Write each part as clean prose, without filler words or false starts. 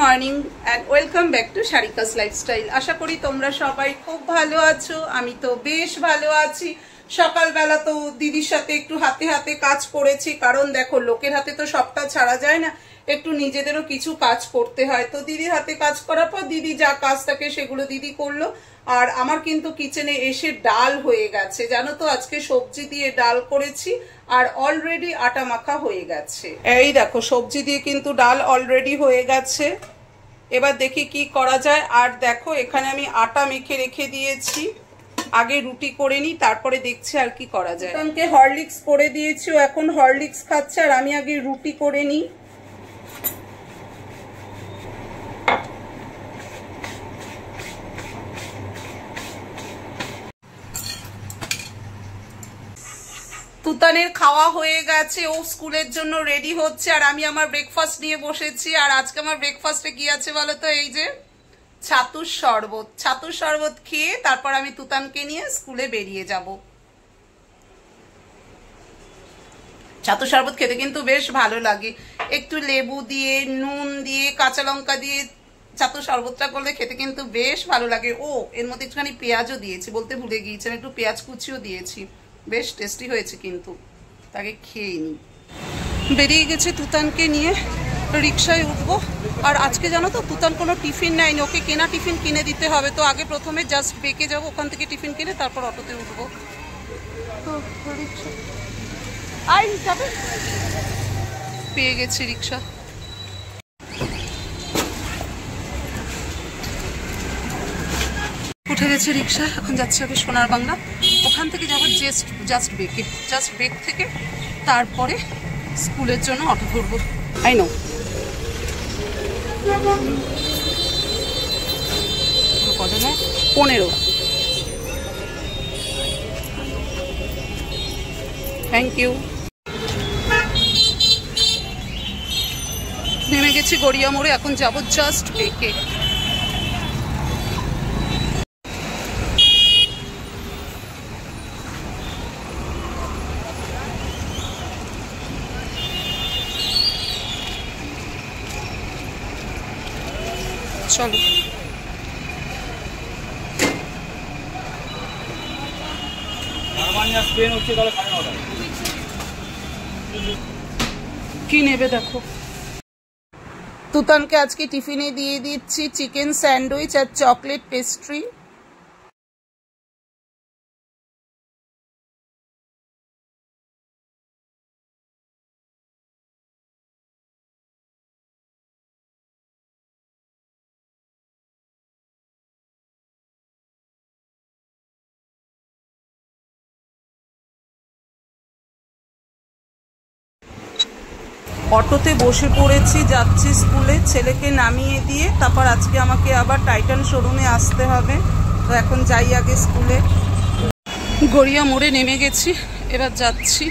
Morning and welcome back to Sarika's lifestyle. আশা করি তোমরা সবাই খুব ভালো আছো। আমি তো বেশ ভালো আছি। সকালবেলা তো দিদির সাথে একটু হাতে হাতে কাজ করেছি, কারণ দেখো লোকের হাতে তো সবটা ছাড়া যায় না, একটু নিজেদেরও কিছু কাজ করতে হয়। তো দিদির হাতে কাজ করার পর দিদি যা কাজ থাকে সেগুলো দিদি করলো। আর আমার কিন্তু কিচেনে এসে ডাল হয়ে গেছে, জানো তো আজকে সবজি দিয়ে ডাল করেছি আর অলরেডি আটা মাখা হয়ে গেছে। এই দেখো সবজি দিয়ে কিন্তু ডাল অলরেডি হয়ে গেছে। এবার দেখি কি করা যায়। আর দেখো এখানে আমি আটা মেখে রেখে দিয়েছি, আগে রুটি করে নিই তারপরে দেখছি আর কি করা যায়। তোমাকে হরলিক্স করে দিয়েছি, এখন হরলিক্স খাচ্ছে আর আমি আগে রুটি করে নিই। তুতানের খাওয়া হয়ে গেছে, ও স্কুলের জন্য রেডি হচ্ছে আর আমি আমার ব্রেকফাস্ট নিয়ে বসেছি। আর আজকে আমার ব্রেকফাস্টে কি আছে বলো তো, এই যে ছাতুর শরবত। ছাতুর শরবত খেয়ে তারপর আমি তুতানকে নিয়ে স্কুলে বেরিয়ে যাব। ছাতুর শরবত খেতে কিন্তু বেশ ভালো লাগে, একটু লেবু দিয়ে নুন দিয়ে কাঁচা লঙ্কা দিয়ে ছাতুর শরবতটা করলে খেতে কিন্তু বেশ ভালো লাগে। ও এর মধ্যে একটুখানি পেঁয়াজও দিয়েছি, বলতে ভুলে গিয়েছিলাম, একটু পেঁয়াজ কুচিও দিয়েছি, বেশ টেস্টি হয়েছে। কিন্তু তাকে খেয়ে নিই। বেরিয়ে গেছে তুতানকে নিয়ে, রিক্সায় উঠবো। আর আজকে জানো তো তুতান কোনো টিফিন নেয়নি, ওকে কেনা টিফিন কিনে দিতে হবে। তো আগে প্রথমে জাস্ট বেঁকে যাবো, ওখান থেকে টিফিন কিনে তারপর অটোতে উঠবো। তো রিক্সা যাবে, পেয়ে গেছি রিক্সা। উঠে গেছে রিক্সা, এখন যাচ্ছে আগে সোনার বাংলা, ওখান থেকে যাবো জাস্ট বেক থেকে তারপরে স্কুলের জন্য অটো ধরবো। আই নো কত না 15। Thank you. নেমে গেছি গড়িয়া মোড়ে, এখন যাবো জাস্ট বেকে। চলো কি নেবে দেখো। তুতানকে আজকে টিফিনে দিয়ে দিচ্ছি চিকেন স্যান্ডউইচ আর চকলেট পেস্ট্রি। অটোতে বসে পড়েছি, যাচ্ছি স্কুলে। ছেলেকে নামিয়ে দিয়ে তারপর আজকে আমাকে আবার টাইটান শোরুমে আসতে হবে। তো এখন যাই আগে স্কুলে। গড়িয়া মোড়ে নেমে গেছি, এবার যাচ্ছি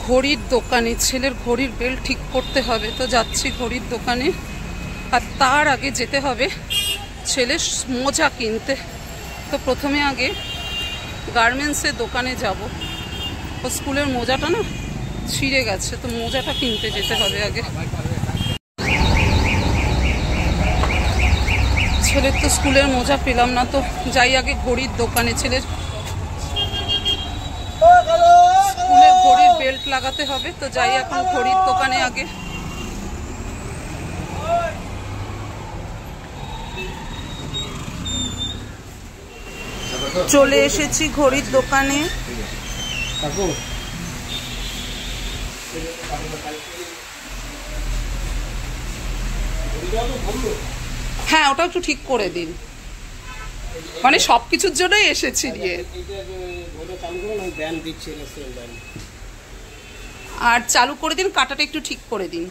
ঘড়ির দোকানে। ছেলের ঘড়ির বেল্ট ঠিক করতে হবে, তো যাচ্ছি ঘড়ির দোকানে। আর তার আগে যেতে হবে ছেলের মোজা কিনতে। তো প্রথমে আগে গার্মেন্টসের দোকানে যাব। ও স্কুলের মোজাটা না ছিঁড়ে গেছে, তো মোজাটা কিনতে যেতে হবে আগে। ছেলের তো স্কুলের মোজা পেলাম না, তো যাই আগে ঘড়ির দোকানে। ছেলের স্কুলের ঘড়ির বেল্ট লাগাতে হবে, তো যাই এখন ঘড়ির দোকানে আগে। চলে এসেছি ঘড়ির দোকানে। হ্যাঁ ওটা একটু ঠিক করে দিন, মানে সবকিছুর জন্যই এসেছি নিয়ে। আর চালু করে দিন, কাটাটা একটু ঠিক করে দিন।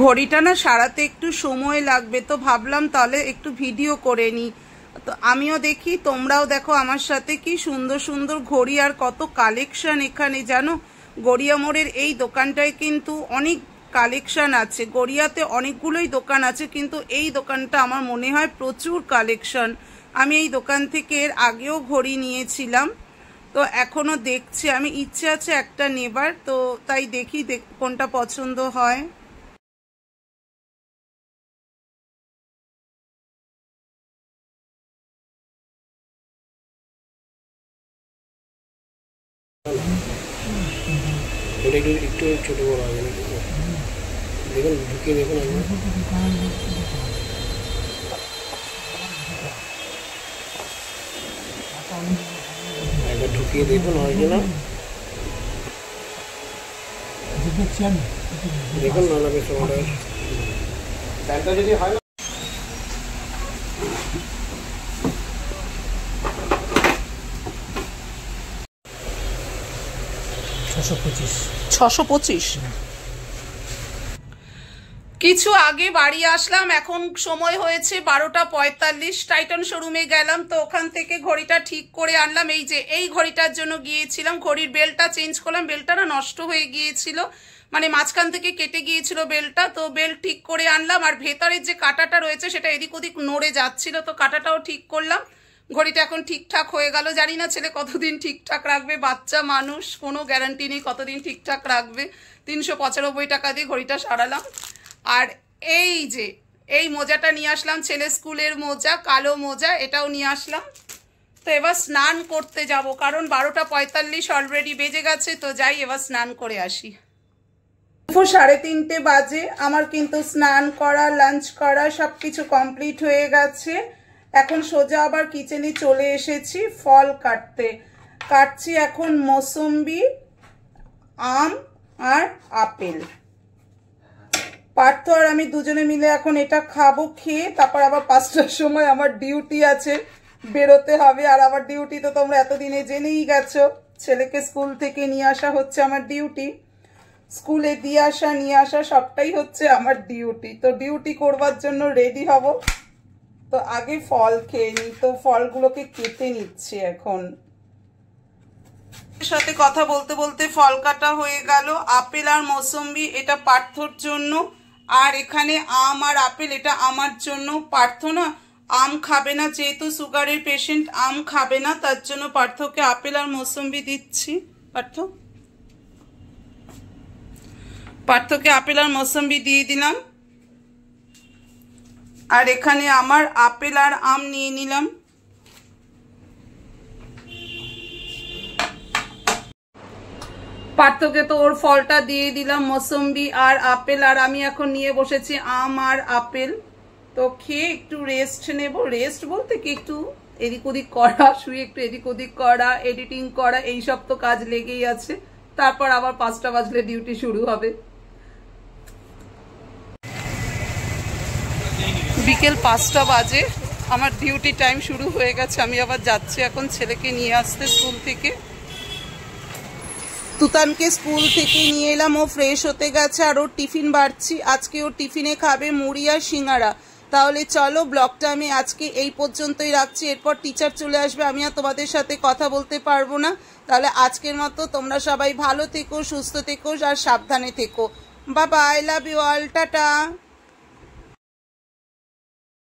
ঘড়িটা না সারাতে একটু সময় লাগবে, তো ভাবলাম তাহলে একটু ভিডিও করে নিই। তো আমিও দেখি, তোমরাও দেখো আমার সাথে। কি সুন্দর সুন্দর ঘড়ি আর কত কালেকশন এখানে, জানো গড়িয়া মোড়ের এই দোকানটায় কিন্তু অনেক কালেকশন আছে। গড়িয়াতে অনেকগুলোই দোকান আছে, কিন্তু এই দোকানটা আমার মনে হয় প্রচুর কালেকশন। আমি এই দোকান থেকে এর আগেও ঘড়ি নিয়েছিলাম, তো এখনো দেখছি, আমি ইচ্ছে আছে একটা নেবার, তো তাই দেখি কোনটা পছন্দ হয়। একটু ছোট বড় হবে না, দেখুন ঢুকিয়ে দেখুন একবার ঢুকিয়ে দেখুন হয় কিনা, দেখুন নানা বেশ আমাদের প্যান্টটা যদি হয় না। 625। কিছু আগে বাড়ি আসলাম, এখন সময় হয়েছে 12:45। টাইটন শোরুমে গেলাম, তো ওখান থেকে ঘড়িটা ঠিক করে আনলাম। এই যে এই ঘড়িটার জন্য গিয়েছিলাম, ঘড়ির বেলটা চেঞ্জ করলাম, বেলটা না নষ্ট হয়ে গিয়েছিল, মানে মাঝখান থেকে কেটে গিয়েছিল বেলটা, তো বেল ঠিক করে আনলাম। আর ভেতরের যে কাঁটাটা রয়েছে সেটা এদিক ওদিক নড়ে যাচ্ছিল, তো কাঁটাটাও ঠিক করলাম। ঘড়িটা এখন ঠিকঠাক হয়ে গেল। জানি না ছেলে কতদিন ঠিকঠাক রাখবে, বাচ্চা মানুষ, কোনো গ্যারান্টি নেই কতদিন ঠিকঠাক রাখবে। 395 টাকা দিয়ে ঘড়িটা সারালাম। আর এই যে এই মোজাটা নিয়ে আসলাম, ছেলে স্কুলের মোজা, কালো মোজা, এটাও নিয়ে আসলাম। তো এবার স্নান করতে যাব, কারণ 12:45 অলরেডি বেজে গেছে। তো যাই, এবার স্নান করে আসি। 3:30 বাজে। আমার কিন্তু স্নান করা, লাঞ্চ করা সব কিছু কমপ্লিট হয়ে গেছে। এখন সোজা আবার কিচেনে চলে এসেছি ফল কাটছি এখন মৌসুম্বি, আম আর আপেল। পার্থ আর আমি দুজনে মিলে এখন এটা খাবো, খেয়ে তারপর আবার 5টার সময় আমার ডিউটি আছে, বেরোতে হবে। আর আমার ডিউটি তো তোমরা এতদিনে জেনেই গেছো, ছেলেকে স্কুল থেকে নিয়ে আসা হচ্ছে আমার ডিউটি, স্কুলে দিয়ে আসা নিয়ে আসা সবটাই হচ্ছে আমার ডিউটি। তো ডিউটি করবার জন্য রেডি হব। তো আগে ফল খেয়ে নিই, তো ফলগুলোকে কেটে নিচ্ছি এখন। সাথে কথা বলতে বলতে ফল কাটা হয়ে গেল। আপেল আর মৌসুম্বি এটা পার্থর জন্য, আর এখানে আম আর আপেল এটা আমার জন্য। পার্থ না আম খাবে না, যেহেতু সুগারের পেশেন্ট, আম খাবে না, তার জন্য পার্থকে আপেল আর মৌসুম্বি দিচ্ছি। পার্থকে আপেল আর মৌসুম্বি দিয়ে দিলাম। আর এখানে আমার আপেল আর আম নিয়ে নিলাম। পার্থকে তো ওর ফলটা দিয়ে দিলাম, মৌসুম্বি আর আপেল, আর আমি এখন নিয়ে বসেছি আম আর আপেল। তো খেয়ে একটু রেস্ট নেব। রেস্ট বলতে কি, একটু এদিক ওদিক করা, শুয়ে একটু এদিক ওদিক করা, এডিটিং করা, এইসব তো কাজ লেগেই আছে। তারপর আবার 5টা বাজলে ডিউটি শুরু হবে। বিকেল 5টা বাজে, আমার ডিউটি টাইম শুরু হয়ে গেছে। আমি আবার যাচ্ছি এখন ছেলেকে নিয়ে আসতে স্কুল থেকে। তুতানকে স্কুল থেকে নিয়ে এলাম, ও ফ্রেশ হতে গেছে, আর ওর টিফিন বাড়ছি। আজকে ও টিফিনে খাবে মুড়ি আর সিঙ্গারা। তাহলে চলো, ব্লগটা আমি আজকে এই পর্যন্তই রাখছি। এরপর টিচার চলে আসবে, আমি আর তোমাদের সাথে কথা বলতে পারবো না। তাহলে আজকের মতো তোমরা সবাই ভালো থেকো, সুস্থ থেকো আর সাবধানে থেকো। Bye bye, love you all, tata.